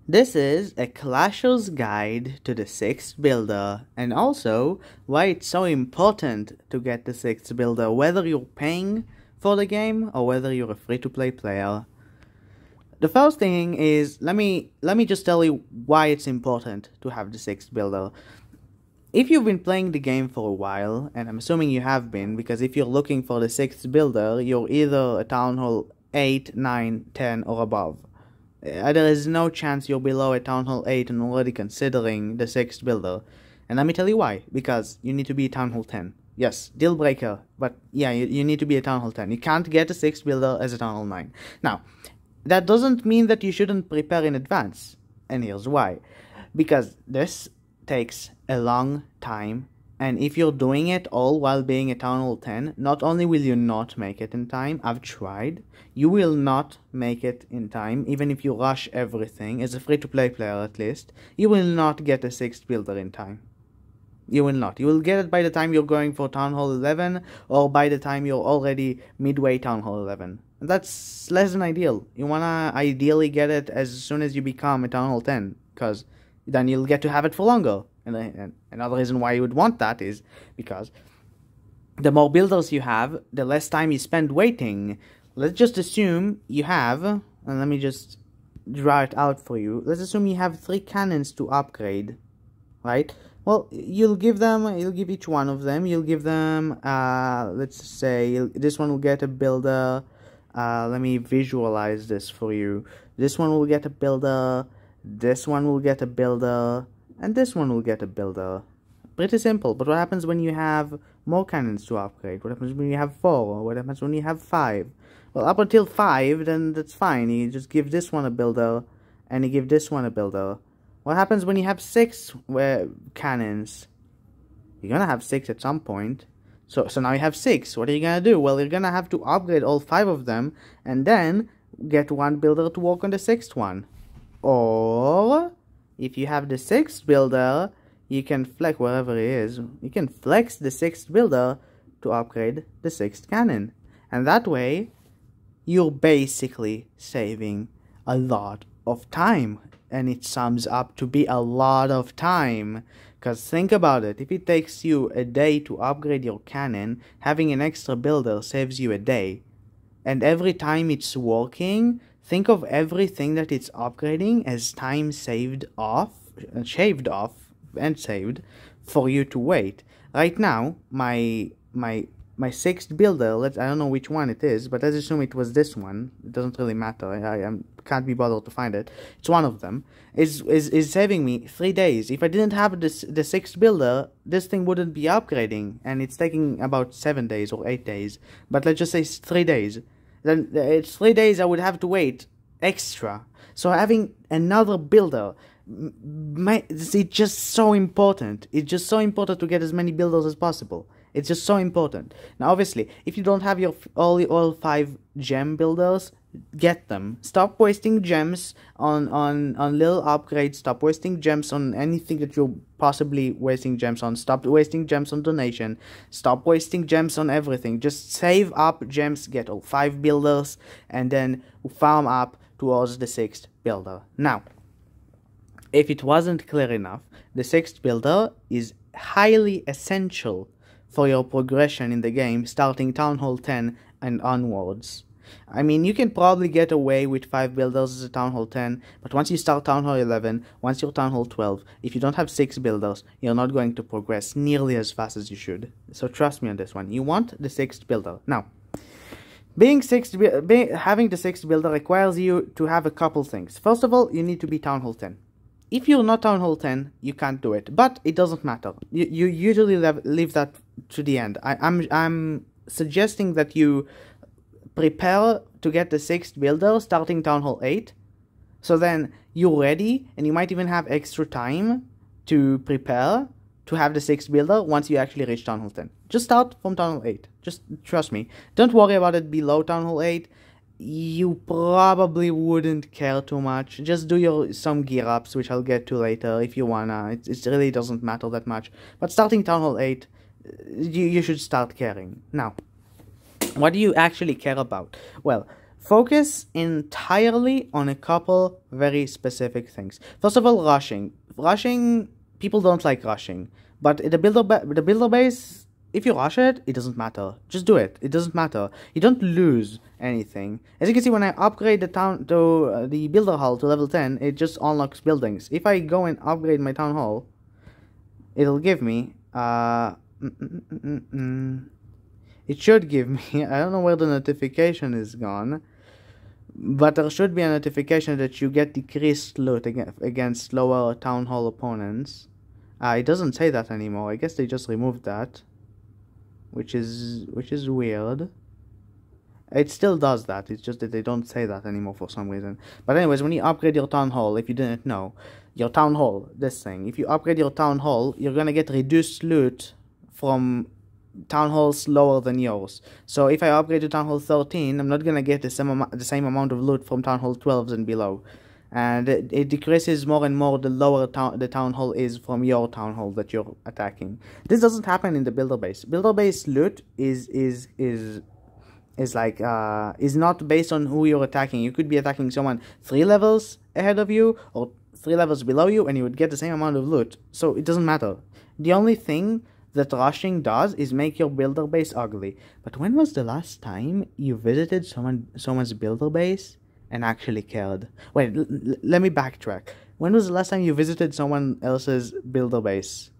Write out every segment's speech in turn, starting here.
This is a Clasher's guide to the 6th builder, and also why it's so important to get the 6th builder, whether you're paying for the game or whether you're a free-to-play player. The first thing is, let me just tell you why it's important to have the 6th builder. If you've been playing the game for a while, and I'm assuming you have been, because if you're looking for the 6th builder, you're either a Town Hall 8, 9, 10 or above. There is no chance you're below a Town Hall 8 and already considering the 6th builder. And let me tell you why. Because you need to be a Town Hall 10. Yes, deal breaker, but yeah, you need to be a Town Hall 10. You can't get a 6th builder as a Town Hall 9. Now, that doesn't mean that you shouldn't prepare in advance. And here's why. Because this takes a long time, and if you're doing it all while being a Town Hall 10, not only will you not make it in time, I've tried, you will not make it in time, even if you rush everything, as a free-to-play player at least, you will not get a 6th builder in time. You will not. You will get it by the time you're going for Town Hall 11, or by the time you're already midway Town Hall 11. And that's less than ideal. You wanna ideally get it as soon as you become a Town Hall 10, because then you'll get to have it for longer. And another reason why you would want that is because the more builders you have, the less time you spend waiting. Let's just assume you have, and let me just draw it out for you. Let's assume you have 3 cannons to upgrade, right? Well, you'll give each one of them, you'll give them, let's say, this one will get a builder, let me visualize this for you. This one will get a builder, this one will get a builder, and this one will get a builder. Pretty simple, but what happens when you have more cannons to upgrade? What happens when you have 4? What happens when you have 5? Well, up until 5, then that's fine. You just give this one a builder, and you give this one a builder. What happens when you have 6 cannons? You're gonna have 6 at some point. So now you have 6. What are you gonna do? Well, you're gonna have to upgrade all 5 of them, and then get one builder to work on the 6th one. Or if you have the 6th builder, you can flex wherever it is. You can flex the 6th builder to upgrade the 6th cannon. And that way, you're basically saving a lot of time. And it sums up to be a lot of time. Because think about it, if it takes you a day to upgrade your cannon, having an extra builder saves you a day. And every time it's working, think of everything that it's upgrading as time shaved off and saved for you to wait. Right now, my 6th builder, I don't know which one it is, but let's assume it was this one. It doesn't really matter. I can't be bothered to find it. It's one of them. Is saving me 3 days. If I didn't have the 6th builder, this thing wouldn't be upgrading, and it's taking about 7 days or 8 days. But let's just say 3 days. Then it's 3 days I would have to wait extra. So having another builder, it's just so important. It's just so important to get as many builders as possible. It's just so important. Now, obviously, if you don't have your all 5 gem builders, get them. Stop wasting gems on little upgrades. Stop wasting gems on anything that you're possibly wasting gems on. Stop wasting gems on donation. Stop wasting gems on everything. Just save up gems, get all 5 builders, and then farm up towards the 6th builder. Now, if it wasn't clear enough, the 6th builder is highly essential for your progression in the game, starting Town Hall 10 and onwards. I mean, you can probably get away with 5 builders as a Town Hall 10, but once you start Town Hall 11, once you're Town Hall 12, if you don't have 6 builders, you're not going to progress nearly as fast as you should. So trust me on this one. You want the 6th builder. Now, having the 6th builder requires you to have a couple things. First of all, you need to be Town Hall 10. If you're not Town Hall 10, you can't do it. But it doesn't matter. You usually leave that to the end. I'm suggesting that you prepare to get the 6th builder starting Town Hall 8. So then you're ready, and you might even have extra time to prepare to have the 6th builder once you actually reach Town Hall 10. Just start from Town Hall 8. Just trust me. Don't worry about it below Town Hall 8. You probably wouldn't care too much. Just do some gear ups, which I'll get to later if you wanna. It really doesn't matter that much. But starting Town Hall 8, you should start caring. Now, what do you actually care about? Well, Focus entirely on a couple very specific things. First of all, rushing. Rushing, people don't like rushing. But the builder base, if you rush it, it doesn't matter. Just do it. It doesn't matter. You don't lose anything. As you can see, when I upgrade the town to the builder hall to level 10, it just unlocks buildings. If I go and upgrade my town hall, it'll give me it should give me, I don't know where the notification is gone, but there should be a notification that you get decreased loot against lower town hall opponents. It doesn't say that anymore. I guess they just removed that, which is weird. It still does that. It's just that they don't say that anymore for some reason. But anyways, when you upgrade your town hall, if you didn't know, your town hall, this thing, if you upgrade your town hall, you're gonna get reduced loot from town halls lower than yours. So if I upgrade to town hall 13, I'm not gonna get the same amount of loot from town hall 12s and below, and it decreases more and more the lower the town hall is from your town hall that you're attacking. This doesn't happen in the builder base. Builder base loot is not based on who you're attacking. You could be attacking someone 3 levels ahead of you or 3 levels below you, and you would get the same amount of loot. So it doesn't matter. The only thing that rushing does is make your builder base ugly. But when was the last time you visited someone's builder base and actually cared? Wait, let me backtrack. When was the last time you visited someone else's builder base?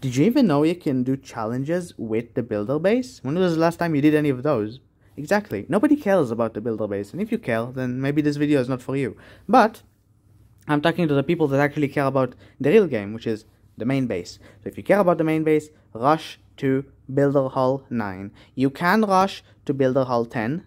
Did you even know you can do challenges with the builder base? When was the last time you did any of those? Exactly. Nobody cares about the builder base, and if you care, then maybe this video is not for you. But I'm talking to the people that actually care about the real game, which is the main base. So if you care about the main base, rush to Builder Hall 9. You can rush to Builder Hall 10.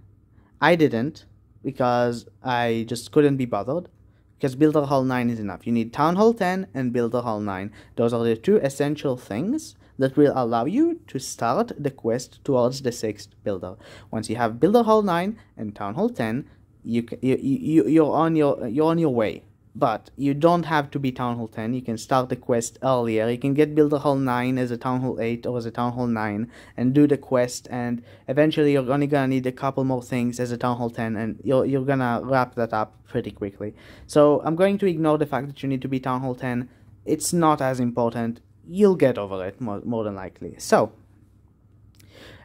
I didn't, because I just couldn't be bothered. Because Builder Hall 9 is enough. You need Town Hall 10 and Builder Hall 9. Those are the 2 essential things that will allow you to start the quest towards the 6th builder. Once you have Builder Hall 9 and Town Hall 10, you're on your way. But you don't have to be Town Hall 10. You can start the quest earlier. You can get Builder Hall 9 as a Town Hall 8 or as a Town Hall 9 and do the quest, and eventually you're only gonna need a couple more things as a Town Hall 10, and you're gonna wrap that up pretty quickly. So I'm going to ignore the fact that you need to be Town Hall 10. It's not as important. You'll get over it more than likely. So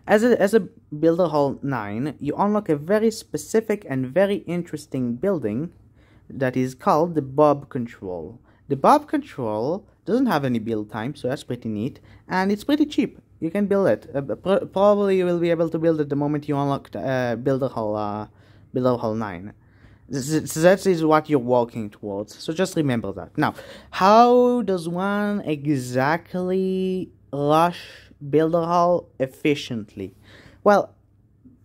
as a Builder Hall 9, you unlock a very specific and very interesting building that is called the Bob Control. The Bob Control doesn't have any build time, so that's pretty neat, and it's pretty cheap. You can build it. Probably you will be able to build it the moment you unlock Builder Hall 9. That is what you're walking towards, so just remember that. Now, how does one exactly rush Builder Hall efficiently? Well,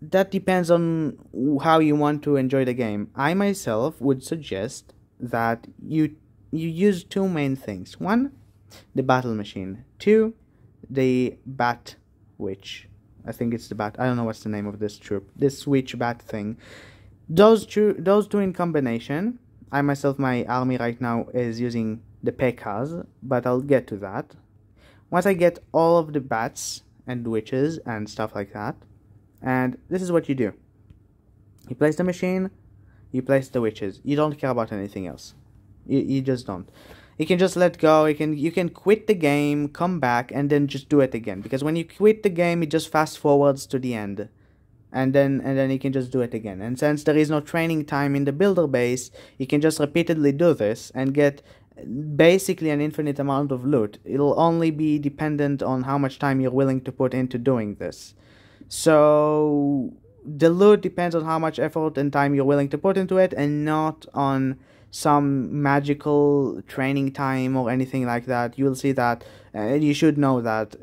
that depends on how you want to enjoy the game. I myself would suggest that you use 2 main things. 1, the battle machine. 2, the bat witch. I think it's the bat. I don't know what's the name of this troop. This witch bat thing. Those two in combination. I myself, my army right now is using the P.E.K.K.A.s, but I'll get to that. Once I get all of the bats and witches and stuff like that, and this is what you do. You place the machine, you place the witches. You don't care about anything else. You just don't. You can just let go. You can quit the game, come back, and then just do it again. Because when you quit the game, it just fast forwards to the end. And then you can just do it again. And since there is no training time in the builder base, you can just repeatedly do this and get basically an infinite amount of loot. It'll only be dependent on how much time you're willing to put into doing this. So the loot depends on how much effort and time you're willing to put into it, and not on some magical training time or anything like that. You'll see that, and you should know that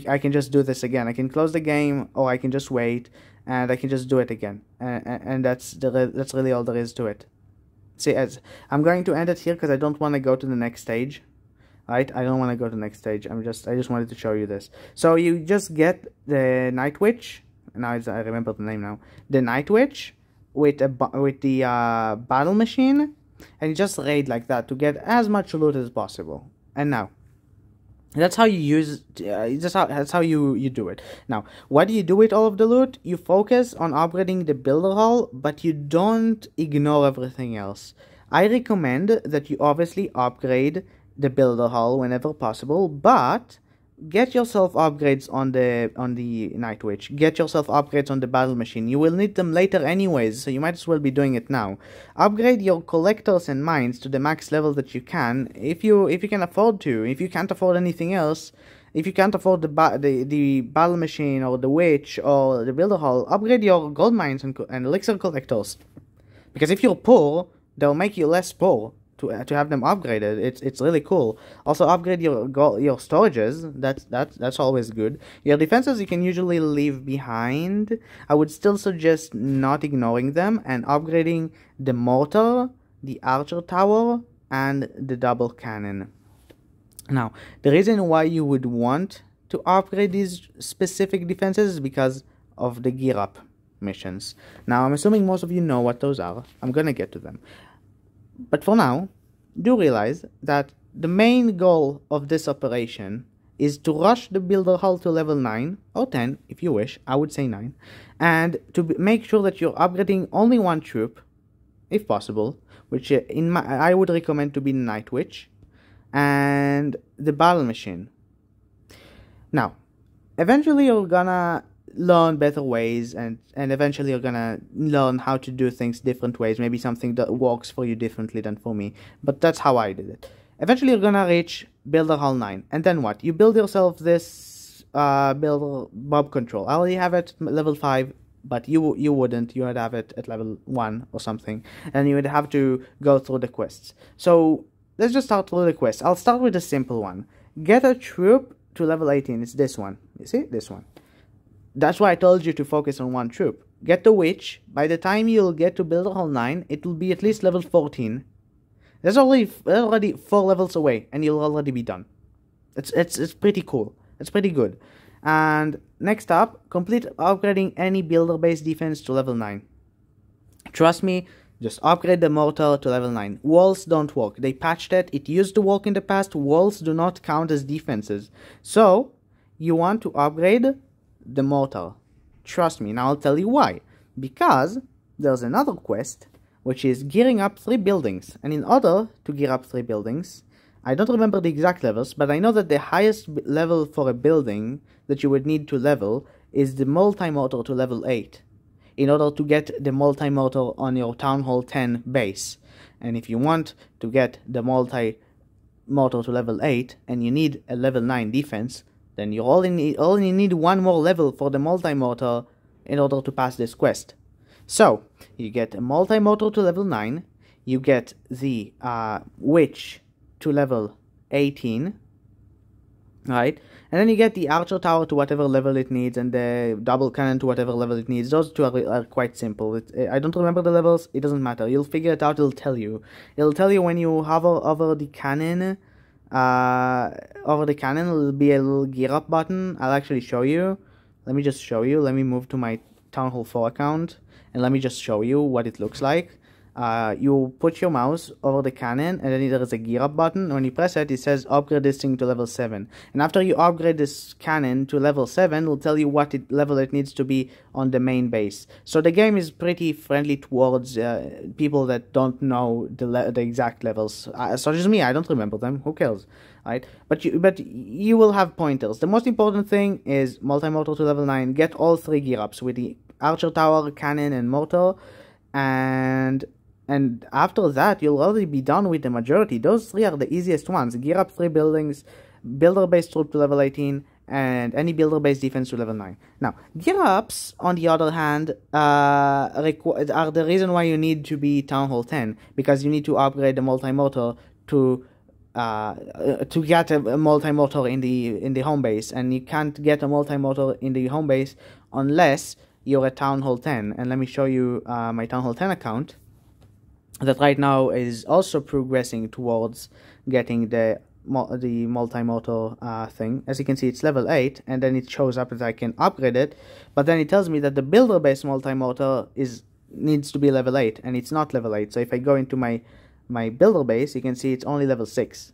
I can just do this again. I can close the game, or I can just wait, and I can just do it again. And that's really all there is to it. See, as I'm going to end it here because I don't want to go to the next stage. Right, I don't want to go to the next stage. I just wanted to show you this. So you just get the Night Witch. Now I remember the name now. The Night Witch with the battle machine, and you just raid like that to get as much loot as possible. And now, That's how you use. That's how you do it. Now, what do you do with all of the loot? You focus on upgrading the builder hall, but you don't ignore everything else. I recommend that you obviously upgrade the builder hall whenever possible, but get yourself upgrades on the Night Witch. Get yourself upgrades on the battle machine. You will need them later anyways, so you might as well be doing it now. Upgrade your collectors and mines to the max level that you can, if you can afford to. If you can't afford anything else, if you can't afford the battle machine or the witch or the builder hall, upgrade your gold mines and elixir collectors. Because if you're poor, they'll make you less poor to have them upgraded. It's really cool. Also, upgrade your storages. That's always good. Your defenses you can usually leave behind. I would still suggest not ignoring them and upgrading the mortar, the archer tower, and the double cannon. Now, the reason why you would want to upgrade these specific defenses is because of the gear up missions. Now, I'm assuming most of you know what those are. I'm gonna get to them. But for now, do realize that the main goal of this operation is to rush the builder hull to level 9 or 10 if you wish. I would say 9, and to make sure that you're upgrading only one troop if possible, which I would recommend to be the Night Witch and the battle machine. Now, eventually you're gonna learn better ways, and eventually you're gonna learn how to do things different ways, maybe something that works for you differently than for me, but that's how I did it. Eventually you're gonna reach builder hull 9, and then what? You build yourself this builder mob control. I already have it at level 5, but you wouldn't. You would have it at level 1 or something, and you would have to go through the quests. So let's just start through the quests. I'll start with a simple one. Get a troop to level 18. It's this one. You see? This one. That's why I told you to focus on one troop. Get the witch. By the time you'll get to builder hall 9, it will be at least level 14. That's already 4 levels away, and you'll already be done. It's pretty cool. It's pretty good. And next up, complete upgrading any builder-based defense to level 9. Trust me, just upgrade the mortar to level 9. Walls don't work. They patched it. It used to work in the past. Walls do not count as defenses. So, you want to upgrade the mortar. Trust me, now I'll tell you why. Because there's another quest, which is gearing up 3 buildings. And in order to gear up 3 buildings, I don't remember the exact levels, but I know that the highest level for a building that you would need to level is the multi-mortar to level 8. In order to get the multi-mortar on your Town Hall 10 base. And if you want to get the multi-mortar to level 8, and you need a level 9 defense, then you only need one more level for the multi-mortar in order to pass this quest. So, you get a multi-mortar to level 9, you get the witch to level 18, right? And then you get the archer tower to whatever level it needs, and the double cannon to whatever level it needs. Those two are quite simple. I don't remember the levels, it doesn't matter. You'll figure it out, it'll tell you. It'll tell you when you hover over the cannon. Over the cannon will be a little gear up button. I'll actually show you. Let me just show you. Let me move to my Town Hall 4 account, and let me just show you what it looks like. You put your mouse over the cannon, and then there is a gear up button. When you press it, it says upgrade this thing to level 7. And after you upgrade this cannon to level 7, it'll tell you what level it needs to be on the main base. So the game is pretty friendly towards people that don't know the exact levels. Such as me, I don't remember them. Who cares? Right? But you will have pointers. The most important thing is multi-mortar to level 9. Get all 3 gear ups with the archer tower, cannon, and mortar. And after that, you'll already be done with the majority. Those 3 are the easiest ones. Gear up 3 buildings, builder-based troop to level 18, and any builder-based defense to level 9. Now, gear ups, on the other hand, are the reason why you need to be Town Hall 10, because you need to upgrade the multi-mortar to get a multi-mortar in the home base, and you can't get a multi-mortar in the home base unless you're at Town Hall 10. And let me show you my Town Hall 10 account that right now is also progressing towards getting the multi-mortar thing. As you can see, it's level 8, and then it shows up that I can upgrade it, but then it tells me that the builder-based multi-mortar needs to be level 8, and it's not level 8. So if I go into my builder base, you can see it's only level 6.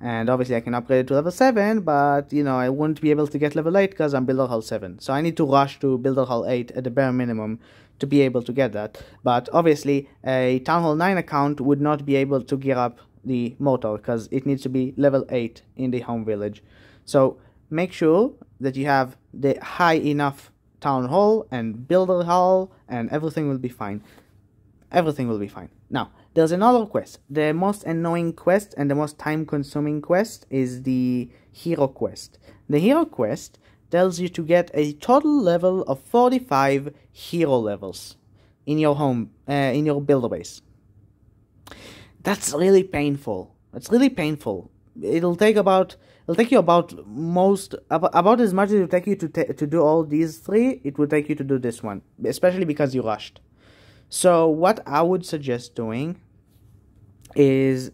And obviously I can upgrade it to level 7, but you know, I wouldn't be able to get level 8 because I'm Builder Hall 7. So I need to rush to Builder Hall 8 at the bare minimum to be able to get that. But obviously a Town Hall 9 account would not be able to gear up the mortar because it needs to be level 8 in the home village. So make sure that you have the high enough Town Hall and Builder Hall, and everything will be fine. Everything will be fine. Now, there's another quest. The most annoying quest and the most time-consuming quest is the Hero Quest. The Hero Quest tells you to get a total level of 45 hero levels in your home, in your builder base. That's really painful. It's really painful. It'll take you about as much as it will take you to do all these 3. It will take you to do this one, especially because you rushed. So what I would suggest doing is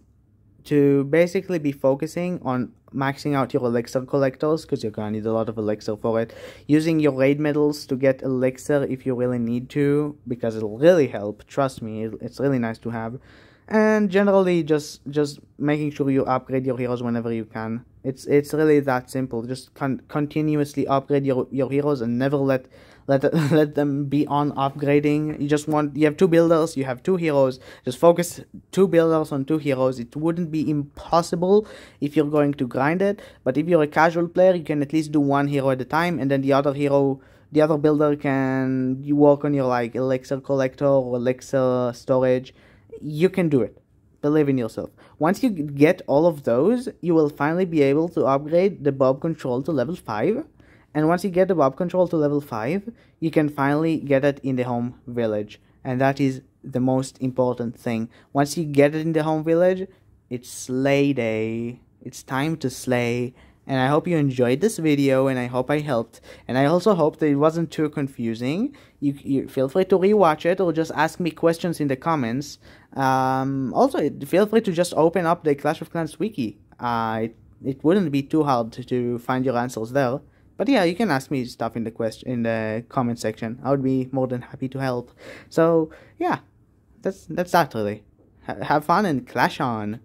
to basically be focusing on maxing out your elixir collectors, because you're gonna need a lot of elixir for it. Using your raid medals to get elixir if you really need to, because it'll really help. Trust me, it's really nice to have. And generally just making sure you upgrade your heroes whenever you can. It's really that simple. Just continuously upgrade your heroes and never let them be on upgrading. You have 2 builders, you have 2 heroes. Just focus 2 builders on 2 heroes. It wouldn't be impossible if you're going to grind it, but if you're a casual player, you can at least do 1 hero at a time, and then the other builder can work on your like elixir collector or elixir storage. You can do it. Believe in yourself. Once you get all of those, you will finally be able to upgrade the Bob Control to level 5. And once you get the Bob Control to level 5, you can finally get it in the home village. And that is the most important thing. Once you get it in the home village, it's slay day. It's time to slay. And I hope you enjoyed this video, and I hope I helped. And I also hope that it wasn't too confusing. You feel free to rewatch it or just ask me questions in the comments. Also, feel free to just open up the Clash of Clans wiki. It wouldn't be too hard to find your answers there. But yeah, you can ask me stuff in the comment section. I would be more than happy to help. So yeah, that's that really. Have fun and clash on.